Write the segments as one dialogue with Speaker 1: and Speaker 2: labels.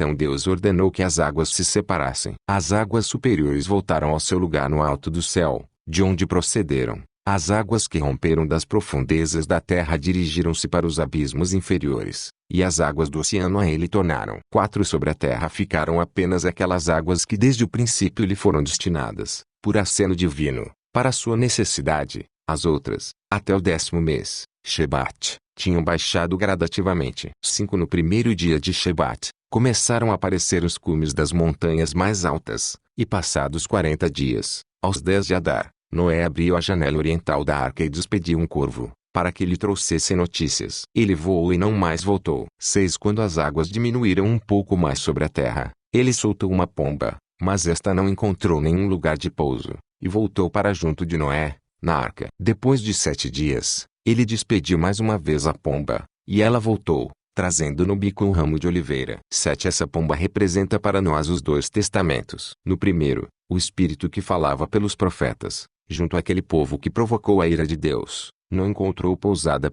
Speaker 1: Então Deus ordenou que as águas se separassem. As águas superiores voltaram ao seu lugar no alto do céu, de onde procederam. As águas que romperam das profundezas da terra dirigiram-se para os abismos inferiores, e as águas do oceano a ele tornaram. 4 Sobre a terra ficaram apenas aquelas águas que desde o princípio lhe foram destinadas, por aceno divino, para sua necessidade. As outras, até o 10º mês, Shebat, tinham baixado gradativamente. 5 No primeiro dia de Shebat, começaram a aparecer os cumes das montanhas mais altas, e passados 40 dias, aos 10 de Adar, Noé abriu a janela oriental da arca e despediu um corvo, para que lhe trouxesse notícias. Ele voou e não mais voltou. 6 Quando as águas diminuíram um pouco mais sobre a terra, ele soltou uma pomba, mas esta não encontrou nenhum lugar de pouso, e voltou para junto de Noé, na arca. Depois de 7 dias, ele despediu mais uma vez a pomba, e ela voltou, trazendo no bico um ramo de oliveira. 7 Essa pomba representa para nós os 2 testamentos. No primeiro, o Espírito que falava pelos profetas, junto àquele povo que provocou a ira de Deus, não encontrou pousada.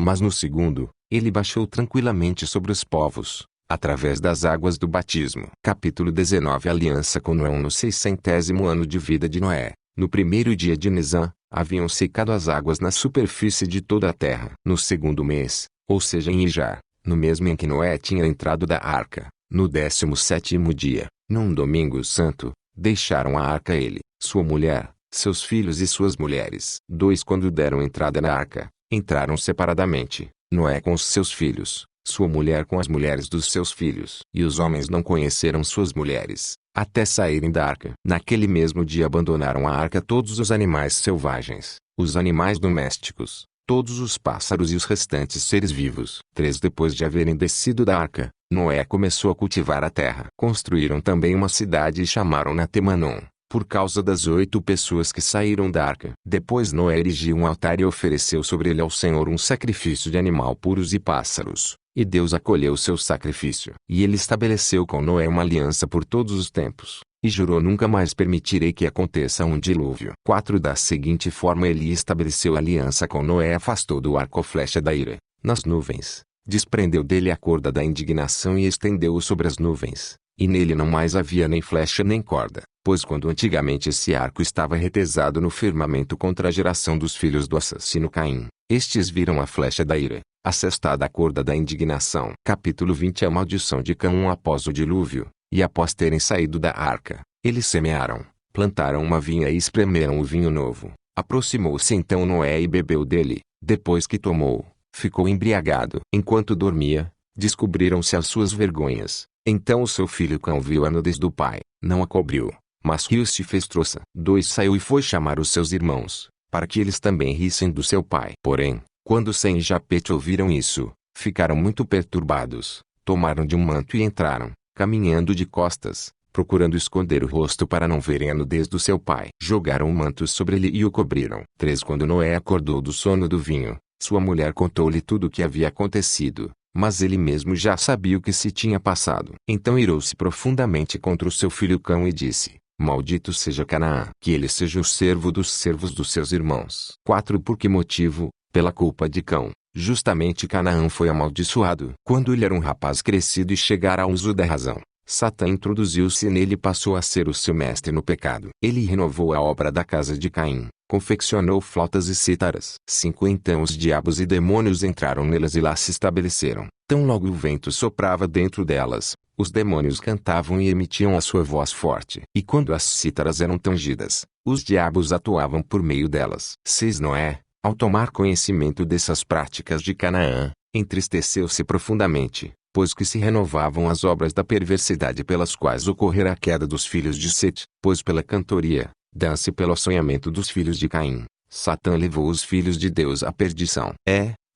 Speaker 1: Mas no segundo, ele baixou tranquilamente sobre os povos, através das águas do batismo. Capítulo 19 Aliança com Noé. No 600º ano de vida de Noé, no primeiro dia de Nisan, haviam secado as águas na superfície de toda a terra. No segundo mês, ou seja em Ijar, no mesmo em que Noé tinha entrado da arca, no 17º dia, num domingo santo, deixaram a arca ele, sua mulher, seus filhos e suas mulheres. 2 Quando deram entrada na arca, entraram separadamente, Noé com os seus filhos, sua mulher com as mulheres dos seus filhos. E os homens não conheceram suas mulheres, até saírem da arca. Naquele mesmo dia abandonaram a arca todos os animais selvagens, os animais domésticos, todos os pássaros e os restantes seres vivos. 3 Depois de haverem descido da arca, Noé começou a cultivar a terra. Construíram também uma cidade e chamaram-na Temanom, por causa das 8 pessoas que saíram da arca. Depois Noé erigiu um altar e ofereceu sobre ele ao Senhor um sacrifício de animal puros e pássaros, e Deus acolheu seu sacrifício. E ele estabeleceu com Noé uma aliança por todos os tempos, e jurou: nunca mais permitirei que aconteça um dilúvio. 4 Da seguinte forma ele estabeleceu aliança com Noé, afastou do arco a flecha da ira, nas nuvens, desprendeu dele a corda da indignação e estendeu-o sobre as nuvens, e nele não mais havia nem flecha nem corda, pois quando antigamente esse arco estava retesado no firmamento contra a geração dos filhos do assassino Caim, estes viram a flecha da ira, assestada a corda da indignação. Capítulo 20 A maldição de Cão. Após o dilúvio, e após terem saído da arca, eles semearam, plantaram uma vinha e espremeram o vinho novo. Aproximou-se então Noé e bebeu dele. Depois que tomou, ficou embriagado. Enquanto dormia, descobriram-se as suas vergonhas. Então o seu filho Cão viu a nudez do pai, não a cobriu, mas riu-se e fez troça. 2 Saiu e foi chamar os seus irmãos, para que eles também rissem do seu pai. Porém, quando Sem e Japete ouviram isso, ficaram muito perturbados, tomaram de um manto e entraram, caminhando de costas, procurando esconder o rosto para não verem a nudez do seu pai. Jogaram o manto sobre ele e o cobriram. 3 Quando Noé acordou do sono do vinho, sua mulher contou-lhe tudo o que havia acontecido, mas ele mesmo já sabia o que se tinha passado. Então irou-se profundamente contra o seu filho Cão e disse: maldito seja Canaã, que ele seja o servo dos servos dos seus irmãos. 4 Por que motivo? Pela culpa de Cão, justamente Canaã foi amaldiçoado. Quando ele era um rapaz crescido e chegara ao uso da razão, Satã introduziu-se nele e passou a ser o seu mestre no pecado. Ele renovou a obra da casa de Caim, confeccionou flautas e cítaras. 5 Então os diabos e demônios entraram nelas e lá se estabeleceram. Tão logo o vento soprava dentro delas, os demônios cantavam e emitiam a sua voz forte. E quando as cítaras eram tangidas, os diabos atuavam por meio delas. 6 Noé, ao tomar conhecimento dessas práticas de Canaã, entristeceu-se profundamente, pois que se renovavam as obras da perversidade pelas quais ocorrera a queda dos filhos de Sete, pois pela cantoria, dança e pelo assanhamento dos filhos de Caim, Satã levou os filhos de Deus à perdição.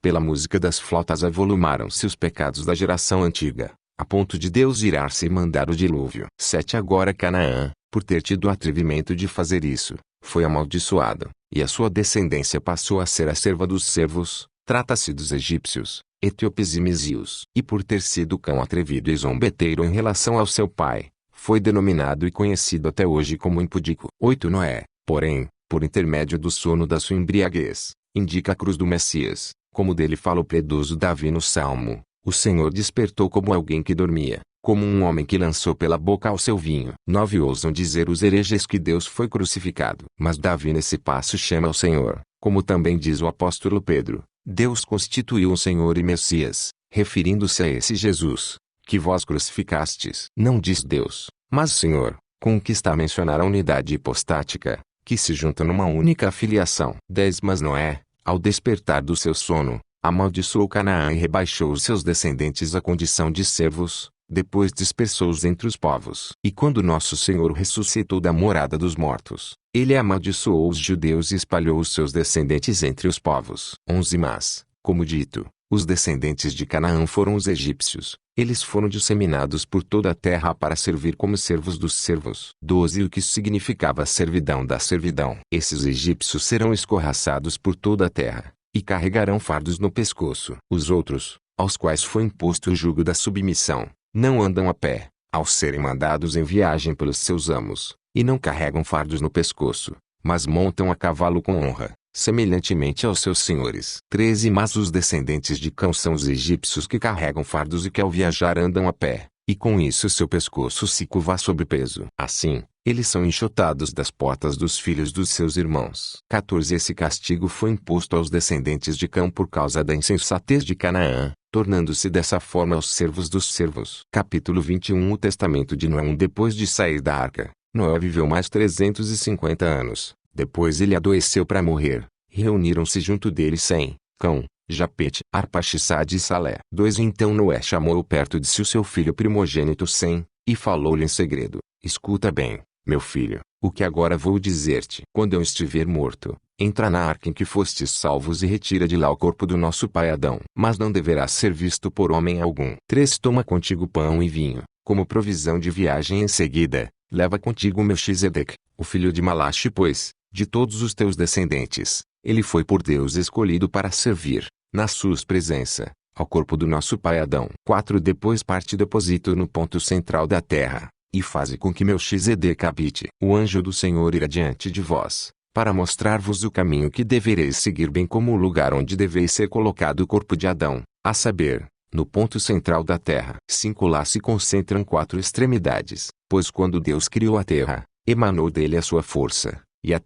Speaker 1: Pela música das flautas avolumaram-se os pecados da geração antiga, a ponto de Deus irar-se e mandar o dilúvio. 7 Agora Canaã, por ter tido o atrevimento de fazer isso, foi amaldiçoado, e a sua descendência passou a ser a serva dos servos. Trata-se dos egípcios, etíopes e mesios. E por ter sido cão atrevido e zombeteiro em relação ao seu pai, foi denominado e conhecido até hoje como impúdico. 8 Noé, porém, por intermédio do sono da sua embriaguez, indica a cruz do Messias, como dele fala o piedoso Davi no Salmo: o Senhor despertou como alguém que dormia, como um homem que lançou pela boca ao seu vinho. 9 Ousam dizer os hereges que Deus foi crucificado. Mas Davi nesse passo chama ao Senhor, como também diz o apóstolo Pedro, Deus constituiu um Senhor e Messias, referindo-se a esse Jesus, que vós crucificastes. Não diz Deus, mas Senhor, com o que está a mencionar a unidade hipostática, que se junta numa única filiação. 10 Mas Noé, ao despertar do seu sono, amaldiçoou Canaã e rebaixou os seus descendentes à condição de servos, depois dispersou-os entre os povos. E quando nosso Senhor ressuscitou da morada dos mortos, ele amaldiçoou os judeus e espalhou os seus descendentes entre os povos. 11 Mas, como dito, os descendentes de Canaã foram os egípcios. Eles foram disseminados por toda a terra para servir como servos dos servos. 12 O que significava servidão da servidão. Esses egípcios serão escorraçados por toda a terra, e carregarão fardos no pescoço. Os outros, aos quais foi imposto o jugo da submissão, não andam a pé, ao serem mandados em viagem pelos seus amos, e não carregam fardos no pescoço, mas montam a cavalo com honra, semelhantemente aos seus senhores. 13 Mas os descendentes de Cão são os egípcios que carregam fardos e que ao viajar andam a pé, e com isso seu pescoço se curva sob peso. Assim, eles são enxotados das portas dos filhos dos seus irmãos. 14 Esse castigo foi imposto aos descendentes de Cão por causa da insensatez de Canaã, tornando-se dessa forma aos servos dos servos. Capítulo 21 O testamento de Noé. Depois de sair da arca, Noé viveu mais 350 anos. Depois ele adoeceu para morrer. Reuniram-se junto dele Sem, Cão, Japete, Arpaxissade e Salé. 2 Então Noé chamou perto de si o seu filho primogênito Sem, e falou-lhe em segredo: Escuta bem, meu filho, o que agora vou dizer-te. Quando eu estiver morto, entra na arca em que fostes salvos e retira de lá o corpo do nosso pai Adão. Mas não deverá ser visto por homem algum. 3 Toma contigo pão e vinho, como provisão de viagem. Em seguida, leva contigo Melquisedeque, o filho de Malachi, pois, de todos os teus descendentes, ele foi por Deus escolhido para servir, na sua presença, ao corpo do nosso pai Adão. 4 Depois parte e deposita-o no ponto central da terra, e faze com que Melquisedeque habite. O anjo do Senhor irá diante de vós, para mostrar-vos o caminho que devereis seguir, bem como o lugar onde deveis ser colocado o corpo de Adão, a saber, no ponto central da terra. 5 Lá se concentram 4 extremidades, pois quando Deus criou a terra, emanou dele a sua força, e a terra